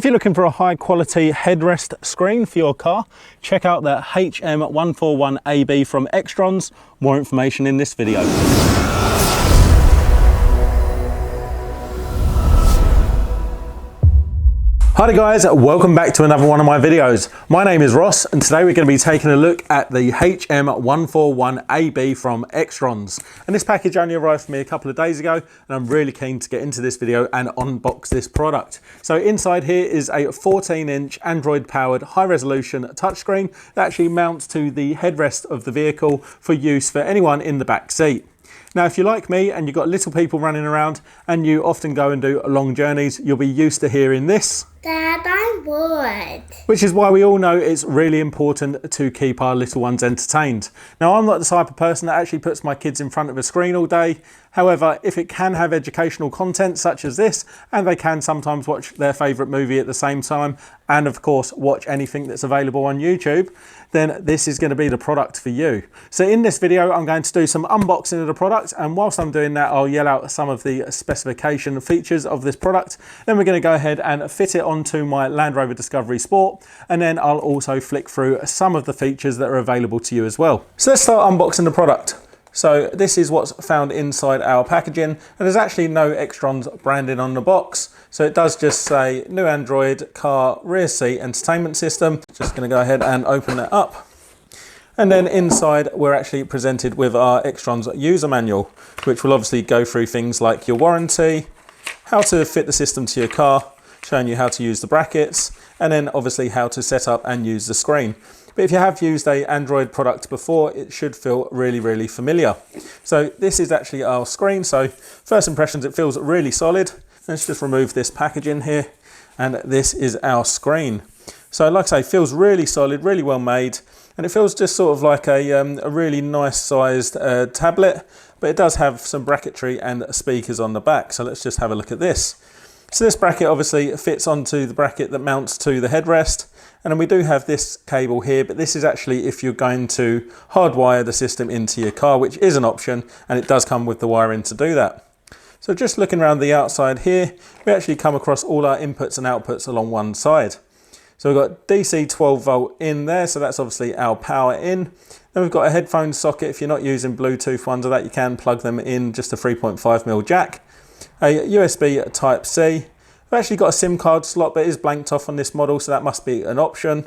If you're looking for a high quality headrest screen for your car, check out the HM141AB from XTRONS. More information in this video. Hi guys, welcome back to another one of my videos. My name is Ross and today we're going to be taking a look at the HM141AB from XTRONS. And this package only arrived for me a couple of days ago and I'm really keen to get into this video and unbox this product. So inside here is a 14-inch Android powered high resolution touchscreen that actually mounts to the headrest of the vehicle for use for anyone in the back seat. Now, if you're like me and you've got little people running around and you often go and do long journeys, you'll be used to hearing this. Dad, I'm bored. Which is why we all know it's really important to keep our little ones entertained. Now, I'm not the type of person that actually puts my kids in front of a screen all day. However, if it can have educational content such as this, and they can sometimes watch their favourite movie at the same time, and of course watch anything that's available on YouTube, then this is going to be the product for you. So in this video, I'm going to do some unboxing of the product, and whilst I'm doing that, I'll yell out some of the specification features of this product. Then we're going to go ahead and fit it onto my Land Rover Discovery Sport, and then I'll also flick through some of the features that are available to you as well. So let's start unboxing the product. So this is what's found inside our packaging, and there's actually no XTRONS branding on the box. So it does just say new Android car rear seat entertainment system. Just going to go ahead and open that up. And then inside we're actually presented with our XTRONS user manual, which will obviously go through things like your warranty, how to fit the system to your car, showing you how to use the brackets, and then obviously how to set up and use the screen. But if you have used an Android product before, it should feel really familiar. So this is actually our screen. So first impressions, it feels really solid. Let's just remove this packaging here. And this is our screen. So like I say, it feels really solid, really well made. And it feels just sort of like a really nice sized tablet. But it does have some bracketry and speakers on the back. So let's just have a look at this. So this bracket obviously fits onto the bracket that mounts to the headrest. And then we do have this cable here, but this is actually if you're going to hardwire the system into your car, which is an option, and it does come with the wiring to do that. So just looking around the outside here, we actually come across all our inputs and outputs along one side. So we've got DC 12 volt in there, so that's obviously our power in. Then we've got a headphone socket. If you're not using Bluetooth ones of that, you can plug them in just a 3.5mm jack. A USB Type C. We've actually got a SIM card slot, but it is blanked off on this model, so that must be an option.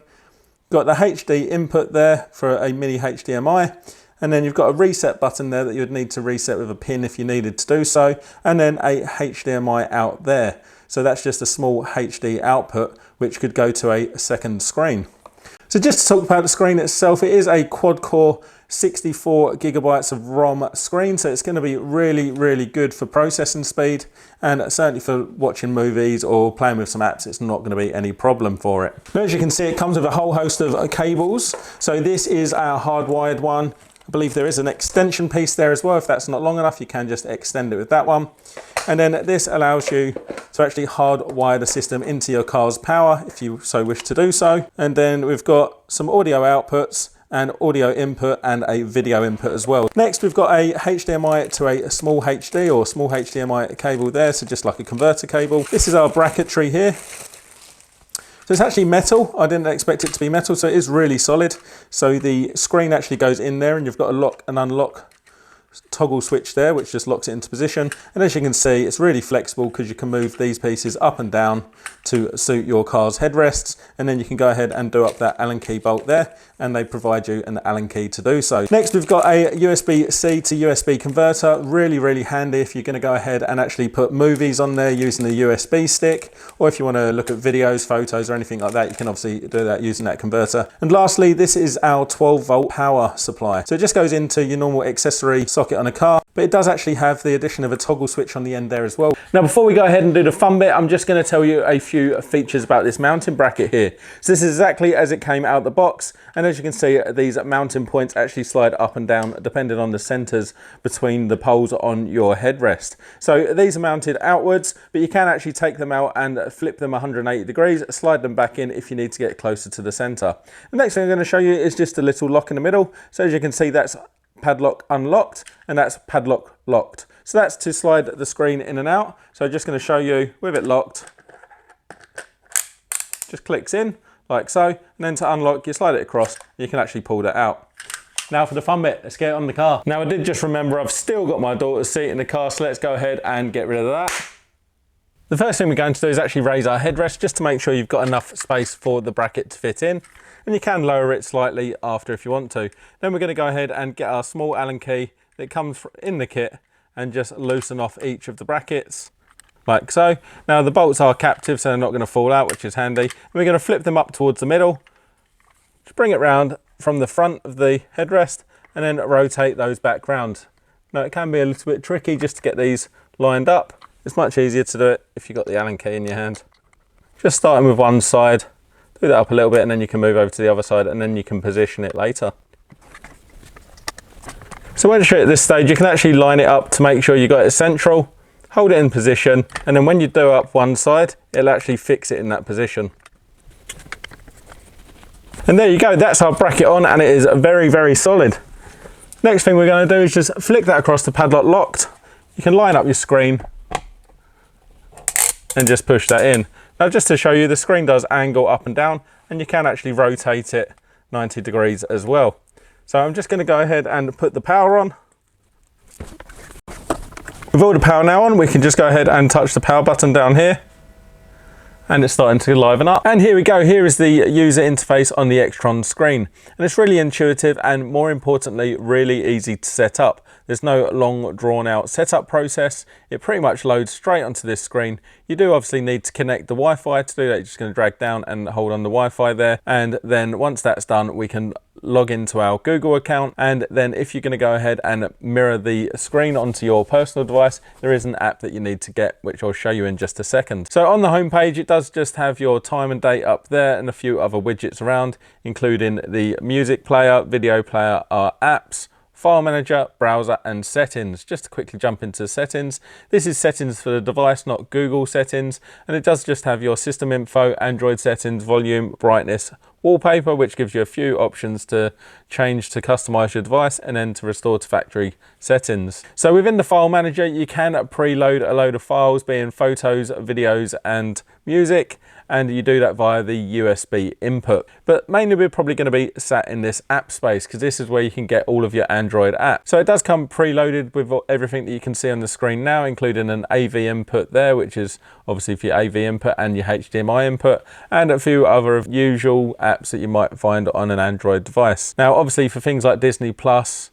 Got the HD input there for a mini HDMI, and then you've got a reset button there that you would need to reset with a pin if you needed to do so, and then a HDMI out there. So that's just a small HD output, which could go to a second screen. So just to talk about the screen itself, it is a quad-core 64 gigabytes of ROM screen, so it's going to be really good for processing speed, and certainly for watching movies or playing with some apps, it's not going to be any problem for it. But as you can see, it comes with a whole host of cables. So this is our hardwired one. I believe there is an extension piece there as well. If that's not long enough, you can just extend it with that one. And then this allows you to actually hardwire the system into your car's power if you so wish to do so. And then we've got some audio outputs and audio input and a video input as well. Next, we've got a HDMI to a small HD or small HDMI cable there, so just like a converter cable. This is our bracketry here. So it's actually metal. I didn't expect it to be metal, so it is really solid. So the screen actually goes in there, and you've got a lock and unlock toggle switch there, which just locks it into position. And as you can see, it's really flexible because you can move these pieces up and down to suit your car's headrests, and then you can go ahead and do up that Allen key bolt there, and they provide you an Allen key to do so. Next, we've got a USB-C to USB converter. Really handy if you're going to go ahead and actually put movies on there using the USB stick, or if you want to look at videos, photos, or anything like that, you can obviously do that using that converter. And lastly, this is our 12 volt power supply. So it just goes into your normal accessory socket on a car, but it does actually have the addition of a toggle switch on the end there as well. Now, before we go ahead and do the fun bit, I'm just going to tell you a few features about this mounting bracket here. So this is exactly as it came out the box, and as you can see, these mounting points actually slide up and down depending on the centers between the poles on your headrest. So these are mounted outwards, but you can actually take them out and flip them 180 degrees, slide them back in if you need to get closer to the center. The next thing I'm going to show you is just a little lock in the middle. So as you can see, that's padlock unlocked, and that's padlock locked. So that's to slide the screen in and out. So I'm just going to show you with it locked. just clicks in like so, and then to unlock, you slide it across, you can actually pull that out. Now for the fun bit, let's get it on the car. Now I did just remember I've still got my daughter's seat in the car, so let's go ahead and get rid of that. The first thing we're going to do is actually raise our headrest just to make sure you've got enough space for the bracket to fit in. And you can lower it slightly after if you want to. Then we're going to go ahead and get our small Allen key that comes in the kit and just loosen off each of the brackets like so. Now the bolts are captive, so they're not going to fall out, which is handy. And we're going to flip them up towards the middle, just bring it round from the front of the headrest and then rotate those back round. Now it can be a little bit tricky just to get these lined up. It's much easier to do it if you've got the Allen key in your hand. Just starting with one side, do that up a little bit, and then you can move over to the other side, and then you can position it later. So once you're at this stage, you can actually line it up to make sure you got it central, hold it in position, and then when you do up one side, it'll actually fix it in that position. And there you go, that's our bracket on, and it is very, very solid. Next thing we're going to do is just flick that across the padlock locked. You can line up your screen and just push that in. Now just to show you, the screen does angle up and down, and you can actually rotate it 90 degrees as well. So I'm just going to go ahead and put the power on. With all the power now on, we can just go ahead and touch the power button down here, and it's starting to liven up. And here we go, here is the user interface on the XTRONS screen. And it's really intuitive and, more importantly, really easy to set up. There's no long drawn out setup process. It pretty much loads straight onto this screen. You do obviously need to connect the Wi-Fi. To do that, you're just going to drag down and hold on the Wi-Fi there. And then once that's done, we can log into our Google account, and then if you're going to go ahead and mirror the screen onto your personal device, there is an app that you need to get, which I'll show you in just a second. So on the home page, it does just have your time and date up there and a few other widgets around, including the music player, video player, our apps, file manager, browser, and settings. Just to quickly jump into settings, this is settings for the device, not Google settings, and it does just have your system info, Android settings, volume, brightness, wallpaper, which gives you a few options to change to customize your device, and then to restore to factory settings. So within the file manager, you can preload a load of files, being photos, videos, and music, and you do that via the USB input. But mainly we're probably going to be sat in this app space, because this is where you can get all of your Android apps. So it does come preloaded with everything that you can see on the screen now, including an AV input there, which is obviously for your AV input and your HDMI input, and a few other usual apps that you might find on an Android device. Now obviously for things like Disney Plus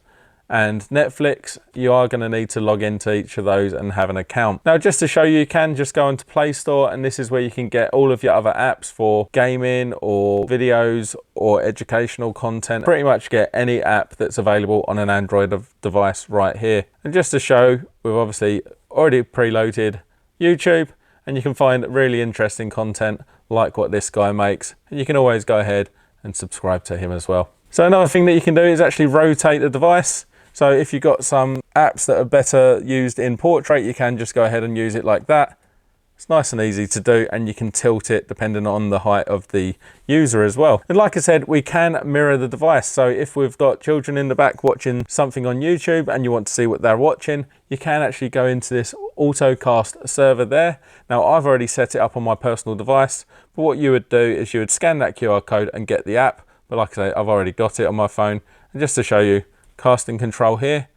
and Netflix, you are going to need to log into each of those and have an account. Now just to show you, you can just go into Play Store, and this is where you can get all of your other apps for gaming or videos or educational content. Pretty much get any app that's available on an Android device right here. And just to show, we've obviously already preloaded YouTube, and you can find really interesting content like what this guy makes, and you can always go ahead and subscribe to him as well. So another thing that you can do is actually rotate the device. So if you've got some apps that are better used in portrait, you can just go ahead and use it like that. It's nice and easy to do, and you can tilt it depending on the height of the user as well. And like I said, we can mirror the device. So if we've got children in the back watching something on YouTube and you want to see what they're watching, you can actually go into this AutoCast server there. Now I've already set it up on my personal device, but what you would do is you would scan that QR code and get the app. But like I say, I've already got it on my phone. And just to show you, casting control here,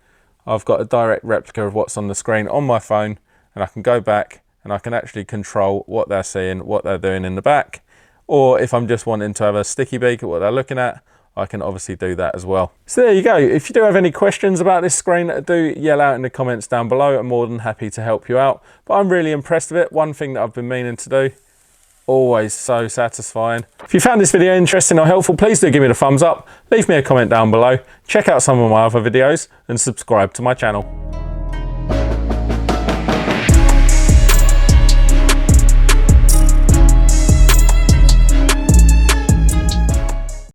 I've got a direct replica of what's on the screen on my phone, and I can go back and I can actually control what they're seeing, what they're doing in the back. Or if I'm just wanting to have a sticky beak at what they're looking at, I can obviously do that as well. So there you go. If you do have any questions about this screen, do yell out in the comments down below. I'm more than happy to help you out. But I'm really impressed with it. One thing that I've been meaning to do, always so satisfying. If you found this video interesting or helpful, please do give me a thumbs up, leave me a comment down below, check out some of my other videos, and subscribe to my channel.